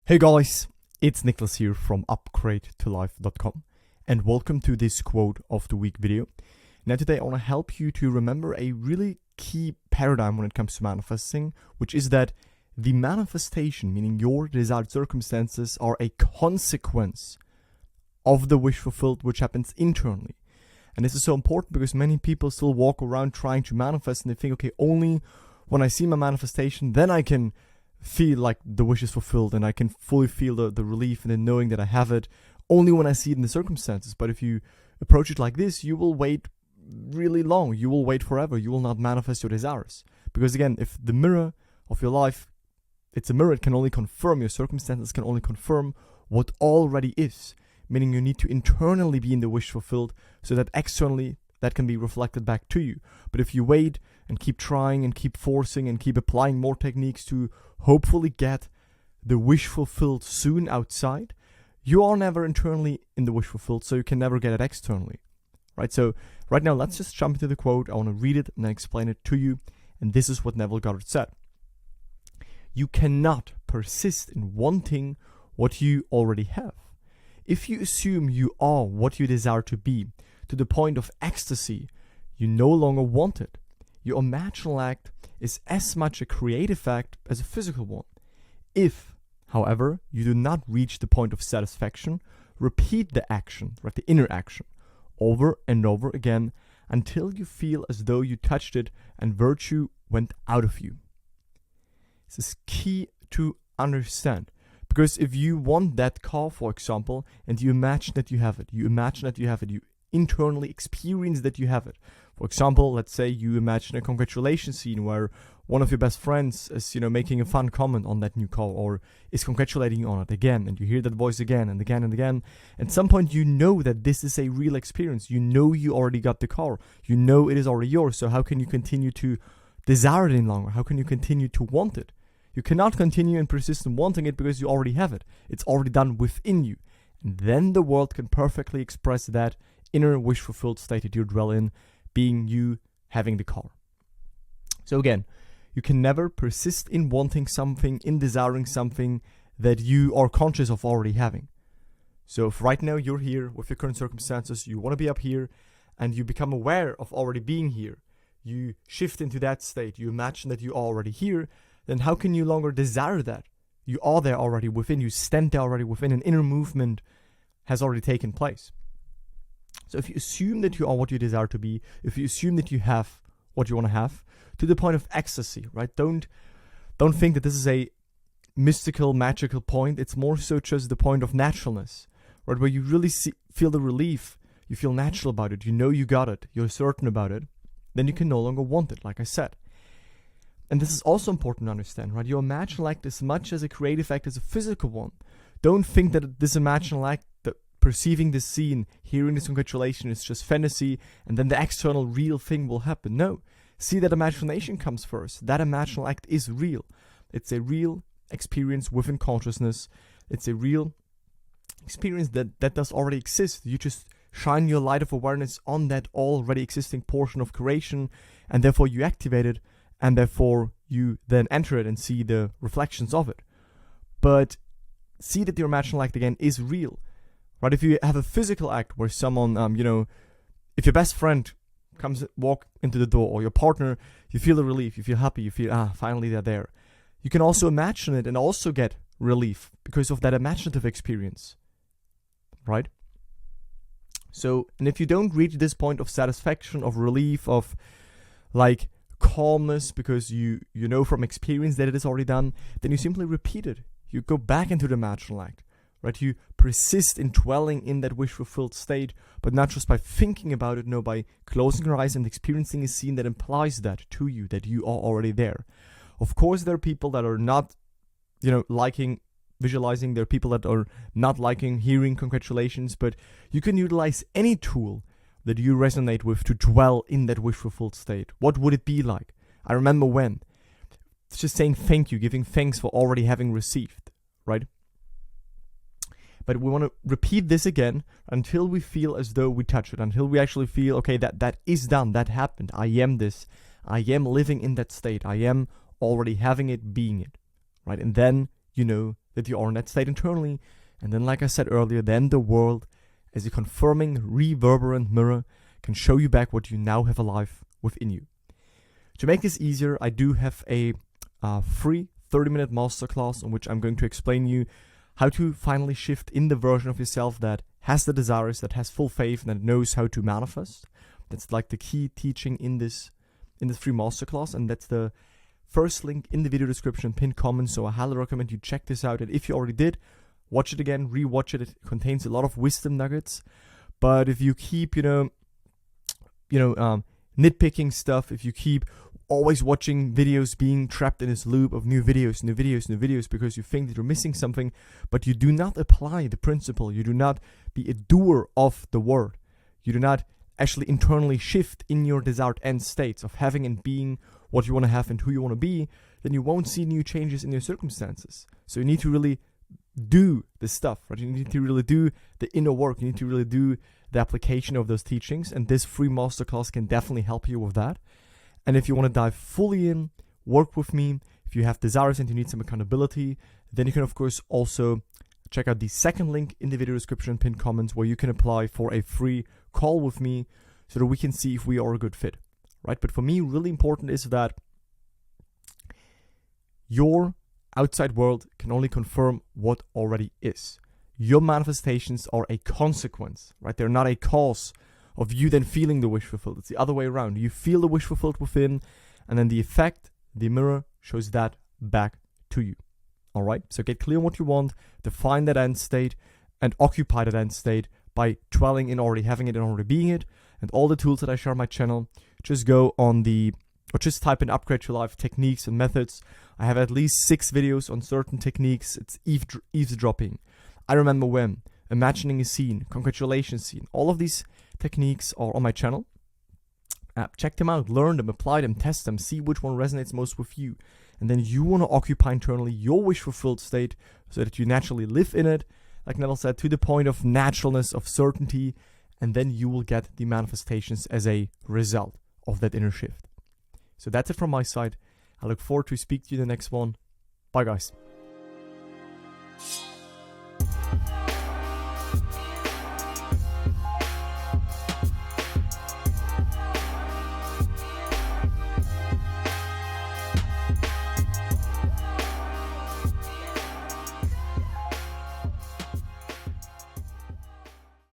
Hey guys, it's Nicholas here from upgradeTolife.com and welcome to this quote of the week video. Now today I want to help you to remember a really key paradigm when it comes to manifesting, which is that the manifestation, meaning your desired circumstances, are a consequence of the wish fulfilled which happens internally. And this is so important because many people still walk around trying to manifest and they think, okay, only when I see my manifestation, then I can feel like the wish is fulfilled and I can fully feel the relief and the knowing that I have it only when I see it in the circumstances. But if you approach it like this, you will wait really long. You will wait forever. You will not manifest your desires. Because again, if the mirror of your life, it's a mirror, it can only confirm, your circumstances can only confirm what already is. Meaning you need to internally be in the wish fulfilled so that externally that can be reflected back to you. But if you wait and keep trying and keep forcing and keep applying more techniques to hopefully get the wish fulfilled soon outside, you are never internally in the wish fulfilled, so you can never get it externally. Right? So right now, let's just jump into the quote. I want to read it and then explain it to you. And this is what Neville Goddard said. You cannot persist in wanting what you already have. If you assume you are what you desire to be, to the point of ecstasy, you no longer want it. Your imaginal act is as much a creative act as a physical one. If, however, you do not reach the point of satisfaction, repeat the action, right, the inner action, over and over again until you feel as though you touched it and virtue went out of you. This is key to understand. Because if you want that car, for example, and you imagine that you have it, you internally experience that you have it. For example, let's say you imagine a congratulation scene where one of your best friends is, making a fun comment on that new car or is congratulating you on it again, and you hear that voice again and again and again. At some point, you know that this is a real experience. You know you already got the car. You know it is already yours. So how can you continue to desire it any longer? How can you continue to want it? You cannot continue and persist in wanting it because you already have it. It's already done within you. And then the world can perfectly express that inner wish-fulfilled state that you dwell in, being you having the car. So again, you can never persist in wanting something, in desiring something that you are conscious of already having. So if right now you're here with your current circumstances, you want to be up here, and you become aware of already being here, you shift into that state, you imagine that you're already here, then how can you longer desire that? You are there already within, you stand there already within, an inner movement has already taken place. So if you assume that you are what you desire to be, if you assume that you have what you want to have, to the point of ecstasy, right? Don't think that this is a mystical, magical point. It's more so just the point of naturalness, right? Where you really feel the relief, you feel natural about it, you know you got it, you're certain about it, then you can no longer want it, like I said. And this is also important to understand, right? Your imaginal act as much as a creative act as a physical one. Don't think that this imaginal act, that perceiving this scene, hearing this congratulation is just fantasy, and then the external real thing will happen. No. See that imagination comes first. That imaginal act is real. It's a real experience within consciousness. It's a real experience that does already exist. You just shine your light of awareness on that already existing portion of creation, and therefore you activate it, and therefore you then enter it and see the reflections of it. But see that your imaginal act again is real. Right? If you have a physical act where someone, if your best friend walk into the door, or your partner, you feel the relief, you feel happy, you feel, finally they're there. You can also imagine it and also get relief because of that imaginative experience. Right? So, and if you don't reach this point of satisfaction, of relief, of like calmness, because you know from experience that it is already done, then you simply repeat it. You go back into the imaginal act. Right, you persist in dwelling in that wish-fulfilled state, but not just by thinking about it, no, by closing your eyes and experiencing a scene that implies that to you, that you are already there. Of course, there are people that are not, liking visualizing. There are people that are not liking hearing congratulations, but you can utilize any tool that you resonate with to dwell in that wish-fulfilled state. What would it be like? I remember when. It's just saying thank you, giving thanks for already having received, right? But we want to repeat this again until we feel as though we touch it, until we actually feel, okay, that is done, that happened. I am this. I am living in that state. I am already having it, being it, right? And then you know that you are in that state internally. And then, like I said earlier, then the world, as a confirming, reverberant mirror, can show you back what you now have alive within you. To make this easier, I do have a free 30-minute masterclass on which I'm going to explain you how to finally shift in the version of yourself that has the desires, that has full faith, and that knows how to manifest. That's like the key teaching in this free masterclass, and that's the first link in the video description, pinned comment. So I highly recommend you check this out. And if you already did, watch it again, rewatch it. It contains a lot of wisdom nuggets. But if you keep, nitpicking stuff, if you keep always watching videos, being trapped in this loop of new videos because you think that you're missing something, but you do not apply the principle, you do not be a doer of the word, you do not actually internally shift in your desired end states of having and being what you want to have and who you want to be, then you won't see new changes in your circumstances. So you need to really do the stuff, right? You need to really do the inner work. You need to really do the application of those teachings, and this free masterclass can definitely help you with that. And if you want to dive fully in, work with me, if you have desires and you need some accountability, then you can of course also check out the second link in the video description, pinned comments, where you can apply for a free call with me so that we can see if we are a good fit, right? But for me, really important is that your outside world can only confirm what already is. Your manifestations are a consequence, right? They're not a cause of you then feeling the wish fulfilled. It's the other way around. You feel the wish fulfilled within, and then the effect, the mirror, shows that back to you. All right? So get clear on what you want, define that end state, and occupy that end state by dwelling in already having it and already being it. And all the tools that I share on my channel, just just type in Upgrade to Life techniques and methods. I have at least 6 videos on certain techniques. It's eavesdropping. I remember when, imagining a scene, congratulations scene. All of these techniques are on my channel. Check them out, learn them, apply them, test them, see which one resonates most with you. And then you want to occupy internally your wish fulfilled state so that you naturally live in it, like Neville said, to the point of naturalness, of certainty, and then you will get the manifestations as a result of that inner shift. So that's it from my side. I look forward to speak to you in the next one. Bye guys.